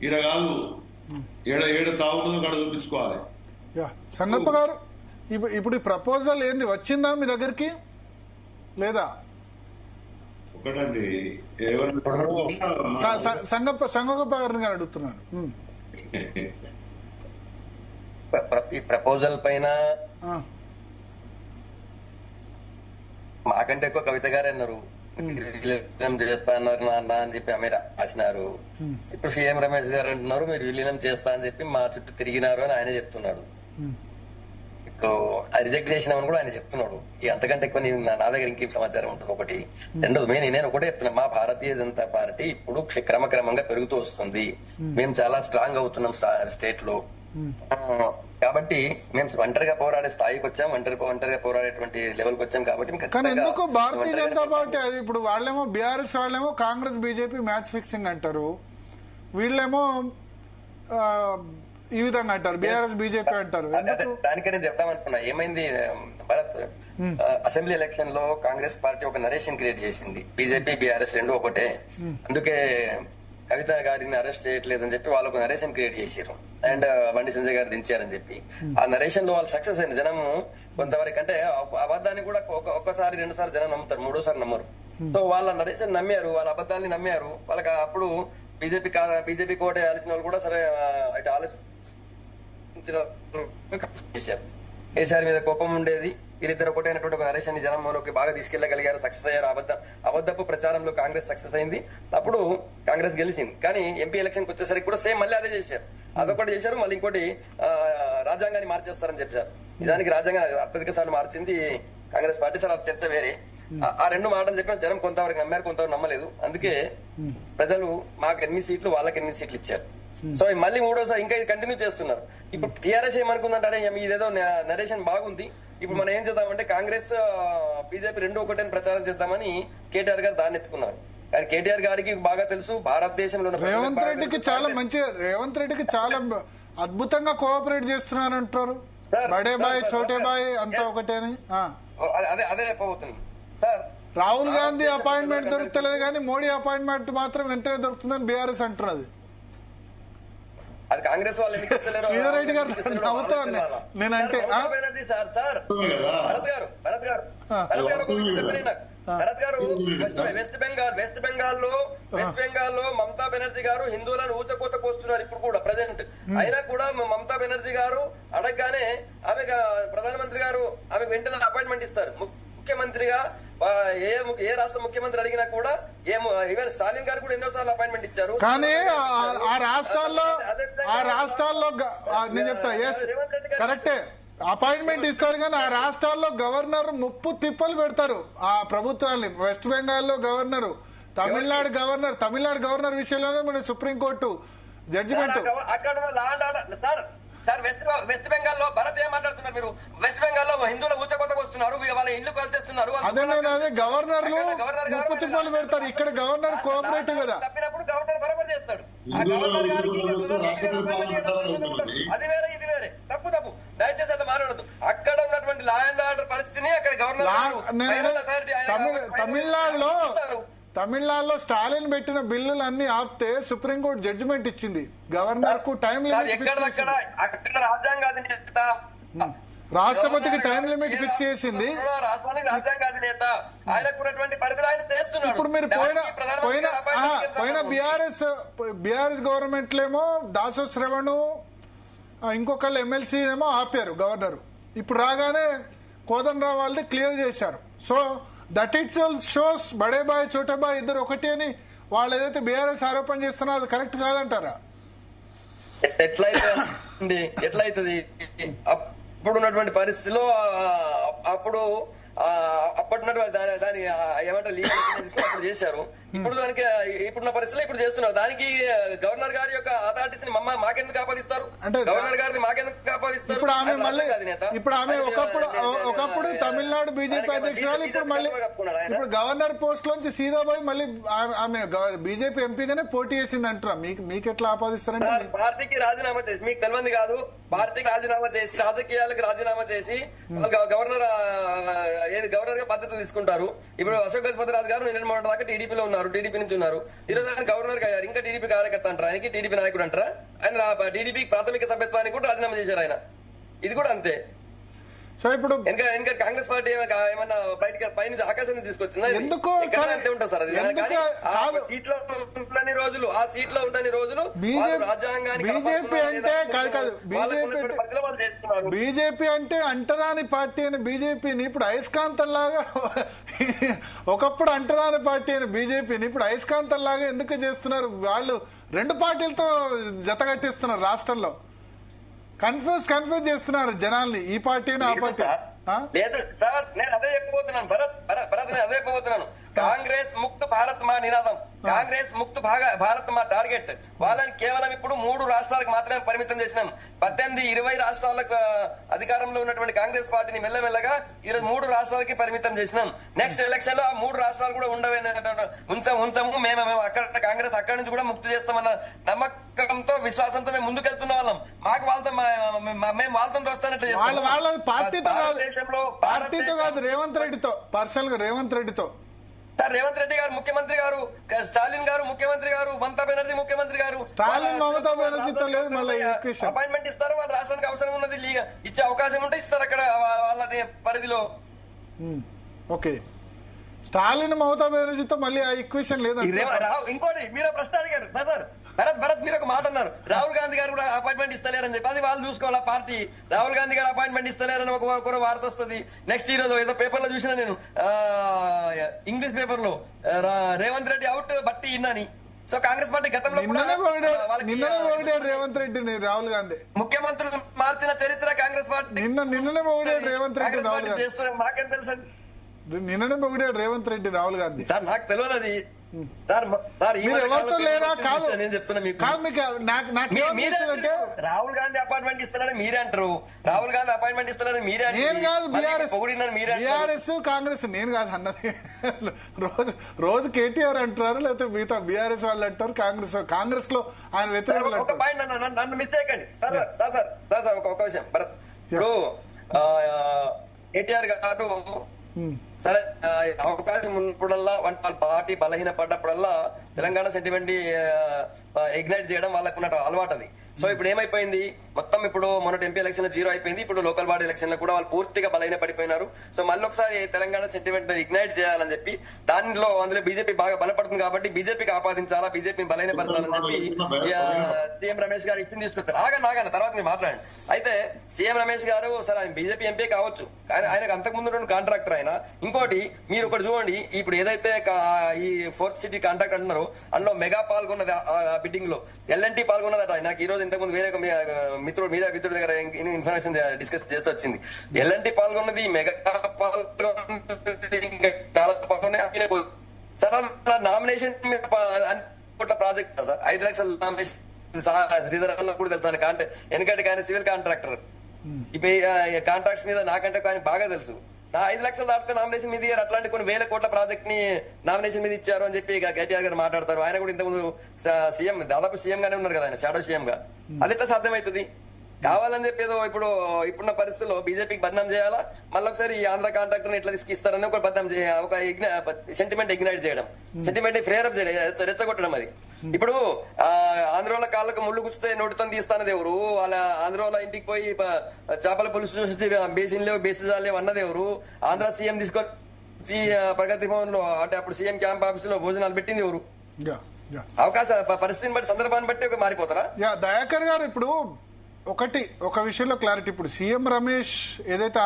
ఈడ కాదు, ఏడ తాగుతుందో కాడ చూపించుకోవాలి. సంగప్ప గారు, ఇప్పుడు ఈ ప్రపోజల్ ఏంది, వచ్చిందా మీ దగ్గరికి లేదా? ఒకటండి, సంగప్ప గారిని అడుగుతున్నాను. ఈ ప్రపోజల్ పైన మాకంటే ఎక్కువ కవిత గారే అన్నారు, విలీనం చేస్తా అన్నారు నాన్న అని చెప్పి ఆమె రాసినారు. ఇప్పుడు సీఎం రమేష్ గారు అంటున్నారు మీరు విలీనం చేస్తా అని చెప్పి మా చుట్టూ తిరిగినారు అని ఆయన చెప్తున్నాడు. ఇప్పుడు రిజెక్ట్ చేసినామని కూడా ఆయన చెప్తున్నాడు. అంతకంటే ఎక్కువ నా దగ్గర ఇంకేం సమాచారం ఉంటుంది. ఒకటి. రెండోది నేను ఒకటే చెప్తున్నా, మా భారతీయ జనతా పార్టీ ఇప్పుడు క్రమక్రమంగా పెరుగుతూ వస్తుంది. మేము చాలా స్ట్రాంగ్ అవుతున్నాం స్టేట్ లో. కాబట్టి మేము ఒంటరిగా పోరాడే స్థాయికి వచ్చాం, ఒంటరిగా పోరాడేటువంటి లెవెల్కి వచ్చాం. కాబట్టి కానీ ఎందుకు భారతీయ జనతా పార్టీ అది ఇప్పుడు వాళ్ళేమో బీఆర్ఎస్ వాళ్ళేమో కాంగ్రెస్ బీజేపీ మ్యాచ్ ఫిక్సింగ్ అంటారు, వీళ్ళేమో ఈ విధంగా అంటారు, బీఆర్ఎస్ బీజేపీ అంటారు. దానికే నేను చెప్తామనుకున్నా. ఏమైంది భరత్, అసెంబ్లీ ఎలక్షన్ లో కాంగ్రెస్ పార్టీ ఒక నరేషన్ క్రియేట్ చేసింది, బీజేపీ బీఆర్ఎస్ రెండు ఒకటే, అందుకే కవిత గారిని అరెస్ట్ చేయట్లేదని చెప్పి వాళ్ళకు నరేషన్ క్రియేట్ చేశారు అండ్ బండి సంజయ్ గారు దించారని చెప్పి. ఆ నరేషన్ లో వాళ్ళు సక్సెస్ అయింది. జనం కొంతవరకు అంటే అబద్ధాన్ని కూడా ఒక్కసారి 2 సార్లు జనం నమ్ముతారు, 3వ నమ్మరు. సో వాళ్ళ నరేషన్ నమ్మారు, వాళ్ళ అబద్ధాన్ని నమ్మారు. వాళ్ళకి అప్పుడు బీజేపీ కోట వేయాల్సిన వాళ్ళు కూడా సరే అటు ఆలోచించారు. కేసీఆర్ మీద కోపం ఉండేది, వీరిద్దరు ఒకటైనటువంటి ఒక నరేషన్ని జనంలోకి బాగా తీసుకెళ్లగలిగారు, సక్సెస్ అయ్యారు. అబద్ధపు ప్రచారంలో కాంగ్రెస్ సక్సెస్ అయింది, అప్పుడు కాంగ్రెస్ గెలిచింది. కానీ ఎంపీ ఎలక్షన్ కి వచ్చేసరికి కూడా సేమ్ మళ్ళీ అదే చేశారు, అదొకటి చేశారు. మళ్ళీ ఇంకోటి రాజ్యాంగాన్ని మార్చేస్తారని చెప్పారు. నిజానికి రాజ్యాంగాన్ని అత్యధిక సార్లు మార్చింది కాంగ్రెస్ పార్టీ. సార్ అది చర్చ వేరే. ఆ 2 మాటలు చెప్పిన జనం కొంతవరకు నమ్మారు, కొంతవరకు నమ్మలేదు. అందుకే ప్రజలు మాకు 8 సీట్లు వాళ్ళకి 8 సీట్లు ఇచ్చారు. సో మళ్ళీ 3వసారి ఇంకా ఇది కంటిన్యూ చేస్తున్నారు. ఇప్పుడు టీఆర్ఎస్ ఏమనుకుందంటే ఇదేదో నరేషన్ బాగుంది, ఇప్పుడు మనం ఏం చేద్దామంటే కాంగ్రెస్ బీజేపీ రెండు ఒకటని ప్రచారం చేద్దామని కేటీఆర్ గారు దాన్ని ఎత్తుకున్నారు. కానీ కేటీఆర్ గారికి బాగా తెలుసు భారతదేశంలో రేవంత్ రెడ్డికి చాలా మంచి, రేవంత్ రెడ్డికి చాలా అద్భుతంగా కోఆపరేట్ చేస్తున్నారు అంటారు. బడే బాయ్ చోటే బాయ్ అంతా ఒకటేని. అదే చెప్పబోతుంది సార్. రాహుల్ గాంధీ అపాయింట్మెంట్ దొరుకుతలేదు కానీ మోడీ అపాయింట్మెంట్ మాత్రం వెంటనే దొరుకుతుందని బీఆర్ఎస్ అంటున్నది. అది కాంగ్రెస్ వాళ్ళు ఎందుకు ఇస్తలేరు? శ్రీధర్ గారు నేనంటే భరత్ గారు వెస్ట్ బెంగాల్లో మమతా బెనర్జీ గారు హిందువులను ఊచకోతకు వస్తున్నారు ఇప్పుడు కూడా ప్రజెంట్. అయినా కూడా మమతా బెనర్జీ గారు అడగగానే ఆమె ప్రధానమంత్రి గారు ఆమె వెంటనే అపాయింట్మెంట్ ఇస్తారు. ముఖ్యమంత్రిగా ఏ రాష్ట్ర ముఖ్యమంత్రి అడిగినా కూడా ఈవెన్ స్టాలిన్ గారు కూడా ఎన్నోసార్లు అపాయింట్మెంట్ ఇచ్చారు. కానీ ఆ రాష్ట్రాల్లో నేను చెప్తా కరెక్టే అపాయింట్మెంట్ ఇస్తారు కానీ ఆ రాష్ట్రాల్లో గవర్నర్ ముప్పు తిప్పలు పెడతారు ఆ ప్రభుత్వాన్ని. వెస్ట్ బెంగాల్లో గవర్నర్, తమిళనాడు గవర్నర్ విషయంలోనే మన సుప్రీంకోర్టు జడ్జిమెంట్. సార్ వెస్ట్ బెంగాల్లో భరత్ ఏం మాట్లాడుతున్నారు మీరు? వెస్ట్ బెంగాల్లో హిందువుల ఊచకొత్తకు వస్తున్నారు, వాళ్ళ ఇళ్లు కలిసేస్తున్నారు. అదే గవర్నర్లు ముప్పు తిప్పలు పెడతారు. ఇక్కడ గవర్నర్ కోఆపరేటివ్ కదా, తప్పినప్పుడు గవర్నర్ బరాబర్ చేస్తాడు. ఆ గవర్నర్ గారికి అది వేరే ఇది వేరే. తప్పు దయచేసి అట్లా మాట్లాడద్దు. అక్కడ ఉన్నటువంటి లా అండ్ ఆర్డర్ పరిస్థితిని అక్కడ తమిళనాడులో స్టాలిన్ పెట్టిన బిల్లులన్నీ ఆపితే సుప్రీంకోర్టు జడ్జిమెంట్ ఇచ్చింది. గవర్నర్ కు టైం లిమిట్, రాష్ట్రపతికి టైం లిమిట్ ఫిక్స్ చేసింది. ఇప్పుడు మీరు పోయిన బీఆర్ఎస్ గవర్నమెంట్ ఏమో దాసో శ్రవణ్ ఇంకొకళ్ళు ఎమ్మెల్సీ ఏమో ఆపారు గవర్నర్. ఇప్పుడు రాగానే కోదండరావు వాళ్ళది క్లియర్ చేశారు. సో దట్ ఇట్ షోస్ బడే బాయ్ చోటే బాయ్ ఇద్దరు ఒకటి అని వాళ్ళు ఏదైతే బీఆర్ఎస్ ఆరోపణ చేస్తున్నారో అది కరెక్ట్ కాదంటారా? ఎట్లయితుంది ఇప్పుడున్నటువంటి పరిస్థితిలో? అప్పటిన్నటువంటి దాని ఏమంటారు లీగల్ అప్పుడు చేశారు. ఇప్పుడు దానికి ఇప్పుడున్న పరిస్థితిలో ఇప్పుడు చేస్తున్నారు. దానికి గవర్నర్ గారి యొక్క అథారిటీస్ ని మాకెందుకు ఆపాదిస్తారు? గవర్నర్ గారిని మాకెందుకు ఆపాదిస్తారు? ఇప్పుడు ఆమె ఒకప్పుడు తమిళనాడు బీజేపీ అధ్యక్షురాలు, ఇప్పుడు గవర్నర్ పోస్ట్ లోంచి సీదా పోయి మళ్ళీ ఆమె బీజేపీ ఎంపీగానే పోటీ చేసింది అంటారా? మీకు ఎట్లా ఆపాదిస్తారంటే పార్టీకి రాజీనామా చేసి, మీకు తెలియదు కాదు, పార్టీకి రాజీనామా చేసి రాజకీయాలకు రాజీనామా చేసి గవర్నర్ గా బాధ్యతలు తీసుకుంటారు. ఇప్పుడు అశోక్ గజపతి రాజు గారు నిన్న మొన్నటి దాకా టీడీపీలో ఉన్నారు, టీడీపీ నుంచి ఉన్నారు. ఈ రోజు ఆయన గవర్నర్ గా అయ్యారు. ఇంకా టీడీపీ కార్యకర్త అంటారు, ఆయనకి టీడీపీ నాయకుడు నాయకుడు అంటారా? ఆయన టీడీపీ ప్రాథమిక సభ్యత్వానికి కూడా రాజీనామా చేశారు ఆయన. ఇది కూడా అంతే. సో ఇప్పుడు ఇంకా కాంగ్రెస్ పార్టీ ఏమన్నా బయటకి పైన ఆకాశాన్ని తీసుకొచ్చిందా? ఎందుకో అంతే ఉంటుంది సార్ అది. కానీ సీట్లో ఉండని రోజులు, ఆ సీట్లో ఉండని రోజులు రాజ్యాంగానికి బీజేపీ అంటే కాదు బీజేపీ అంటే అంటరాని పార్టీ అని బీజేపీని ఇప్పుడు అయస్కాంతం లాగా ఒకప్పుడు అంటరాని పార్టీ అని బీజేపీని ఇప్పుడు అయస్కాంతం లాగా ఎందుకు చేస్తున్నారు? వాళ్ళు రెండు పార్టీలతో జతగట్టిస్తున్నారు రాష్ట్రంలో. కన్ఫ్యూజ్ చేస్తున్నారు జనాల్ని, ఈ పార్టీని ఆ పార్టీ. లేదు సార్, నేను అదే చెప్పబోతున్నాను భరత్ నేను అదే చెప్పబోతున్నాను. కాంగ్రెస్ ముక్త్ భారత్ మా నినాదం, కాంగ్రెస్ ముక్త్ భారత్ మా టార్గెట్. వాళ్ళని కేవలం ఇప్పుడు 3 రాష్ట్రాలకు మాత్రమే పరిమితం చేసినాం. 18-20 రాష్ట్రాలకు అధికారంలో ఉన్నటువంటి కాంగ్రెస్ పార్టీని మెల్లమెల్లగా 3 రాష్ట్రాలకి పరిమితం చేసినాం. నెక్స్ట్ ఎలక్షన్ లో ఆ 3 రాష్ట్రాలు కూడా ఉండవే ఉంచము. మేము అక్కడ కాంగ్రెస్ అక్కడి నుంచి కూడా ముక్తి చేస్తామన్న నమ్మకంతో, విశ్వాసంతో మేము ముందుకెళ్తున్న వాళ్ళం. మాకు వాళ్ళతో మేము వాళ్ళతో వస్తానట్లు చేస్తాం. పార్టీతో కాదు, రేవంత్ రెడ్డితో, పర్సనల్ గా రేవంత్ రెడ్డితో. సార్ రేవంత్ రెడ్డి గారు ముఖ్యమంత్రి గారు, స్టాలిన్ గారు ముఖ్యమంత్రి గారు, మమతా బెనర్జీ ముఖ్యమంత్రి గారు, స్టాలిన్ మమతా బెనర్జీతో లేదు. మళ్ళీ అపాయింట్మెంట్ ఇస్తారు. వాళ్ళ రాష్ట్రానికి అవసరం ఉన్నది ఇచ్చే అవకాశం ఉంటే ఇస్తారు అక్కడ వాళ్ళ పరిధిలో. ఓకే, స్టాలిన్ మమతా బెనర్జీతో మళ్ళీ ఆ ఈక్వేషన్ లేదు. ఇంకోటి మీరు ప్రశ్న అడిగారు సార్, భరత్ మీరు ఒక మాట అన్నారు, రాహుల్ గాంధీ గారు కూడా అపాయింట్మెంట్ ఇస్తలేరని చెప్పి. అది వాళ్ళు చూసుకోవాలి పార్టీ. రాహుల్ గాంధీ గారు అపాయింట్మెంట్ ఇస్తలేరని ఒక వార్త వస్తుంది. నెక్స్ట్ ఈ రోజు ఏదో పేపర్ లో చూసిన నేను, ఇంగ్లీష్ పేపర్ లో రేవంత్ రెడ్డి అవుట్ బట్టి ఇన్నని. సో కాంగ్రెస్ పార్టీ గతంలో రేవంత్ రెడ్డిని రాహుల్ గాంధీ ముఖ్యమంత్రులు మార్చిన చరిత్ర కాంగ్రెస్ పార్టీ. నిన్ననే పొగిడాడు రేవంత్ రెడ్డి రాహుల్ గాంధీ. మాకేం తెలుసు? నిన్ననే పొగిడాడు రేవంత్ రెడ్డి రాహుల్ గాంధీ. సార్ నాకు తెలియదు అది. ఎవరితో లేరా? కాదు, నేను చెప్తున్నా మీకు, రాహుల్ గాంధీ అపాయింట్మెంట్ ఇస్తారని మీరే అంటారు. రాహుల్ గాంధీ అపాయింట్మెంట్ ఇస్తారని మీరే అంటారు. నేను కాదు, బీఆర్ఎస్ కాంగ్రెస్ నేను కాదు అన్నది. రోజు కేటీఆర్ అంటారు, లేకపోతే మిగతా బీఆర్ఎస్ వాళ్ళు అంటారు, కాంగ్రెస్ లో ఆయన వ్యతిరేకులు అంటారు. నన్ను మిస్ చేయకండి సార్. ఒక విషయం భరత్, ఇప్పుడు కేటీఆర్ గారు సరే అవకాశం ఉన్నప్పుడల్లా వాళ్ళ పార్టీ బలహీనపడ్డప్పుడల్లా తెలంగాణ సెంటిమెంట్ ఇగ్నైట్ చేయడం వాళ్ళకు ఉన్న అలవాటు అది. సో ఇప్పుడు ఏమైపోయింది, మొత్తం ఇప్పుడు మొన్నటి ఎంపీ ఎలక్షన్ 0 అయిపోయింది. ఇప్పుడు లోకల్ బాడీ ఎలక్షన్ లో కూడా వాళ్ళు పూర్తిగా బలహీన పడిపోయినారు. సో మళ్ళీ ఒకసారి తెలంగాణ సెంటిమెంట్ ఇగ్నైట్ చేయాలని చెప్పి అందులో బీజేపీ బాగా బలపడుతుంది కాబట్టి బీజేపీకి ఆపాదించాలా, బీజేపీని బలహీనపరచాలని చెప్పి సీఎం రమేష్ గారు ఇచ్చింది తీసుకొచ్చారు. ఆగండి తర్వాత మీరు మాట్లాడండి. అయితే సీఎం రమేష్ గారు సరే ఆయన బీజేపీ ఎంపీ కావచ్చు, కానీ ఆయనకు అంతకుముందు కాంట్రాక్టర్ ఆయన. ఇంకోటి మీరు ఒకటి చూడండి, ఇప్పుడు ఏదైతే ఈ 4th సిటీ కాంట్రాక్ట్ అంటున్నారో అందులో మెగా పాల్గొన్నది ఆ బిడ్డింగ్ లో, ఎల్ఎన్టీ పాల్గొన్నదట. నాకు ఈ రోజు ఇంతకుముందు వేరే మిత్రుడి దగ్గర ఇన్ఫర్మేషన్ డిస్కస్ చేస్తూ వచ్చింది. ఎల్ఎన్టీ పాల్గొన్నది, మెగా పాల్గొన్నది, సార్ నామినేషన్ ప్రాజెక్ట్ సార్ 5 లక్షల నామినేషన్ శ్రీధర్ కూడా తెలుసు. ఎందుకంటే ఆయన సివిల్ కాంట్రాక్టర్. ఇప్పుడు కాంట్రాక్ట్స్ మీద నాకంటే ఆయన బాగా తెలుసు. 5 లక్షలు దాటితే నామినేషన్ మీద ఇయ్యారు. అట్లాంటి కొన్ని వేల కోట్ల ప్రాజెక్ట్ ని నామినేషన్ మీద ఇచ్చారు అని చెప్పి కేటీఆర్ గారు మాట్లాడతారు. ఆయన కూడా ఇంతకుముందు సీఎం, దాదాపు సీఎం గానే ఉన్నారు కదా ఆయన, షాడో సీఎం గా. అది ఎట్లా సాధ్యమవుతుంది? కావాలని చెప్పి ఏదో ఇప్పుడున్న పరిస్థితుల్లో బీజేపీకి బదనాం చేయాలా, మళ్ళీ ఒకసారి ఈ ఆంధ్ర కాంట్రాక్టర్ ఎట్లా తీసుకిస్తారని ఒక బదనాం ఒక సెంటిమెంట్ ఇగ్నైట్ చేయడం, సెంటిమెంట్ ఫ్లేరప్ చేయడం, రెచ్చగొట్టడం. అది ఇప్పుడు ఆంధ్రోల కాళ్ళకు ముళ్ళు గుచ్చితే నోటితో తీస్తానది ఎవరు? వాళ్ళ ఆంధ్రోల ఇంటికి పోయి చేపల పులుసు చూసి బేసిన్ లేవు బేసిజాలు లేవు అన్నది ఎవరు? ఆంధ్ర సీఎం తీసుకొచ్చి ప్రగతి భవన్ లో అంటే అప్పుడు సీఎం క్యాంప్ ఆఫీస్ లో భోజనాలు పెట్టింది ఎవరు? అవకాశ పరిస్థితిని బట్టి, సందర్భాన్ని బట్టి మారిపోతారా? దయాకర్ గారు, ఇప్పుడు ఒక విషయంలో క్లారిటీ, ఇప్పుడు సీఎం రమేష్ ఏదైతే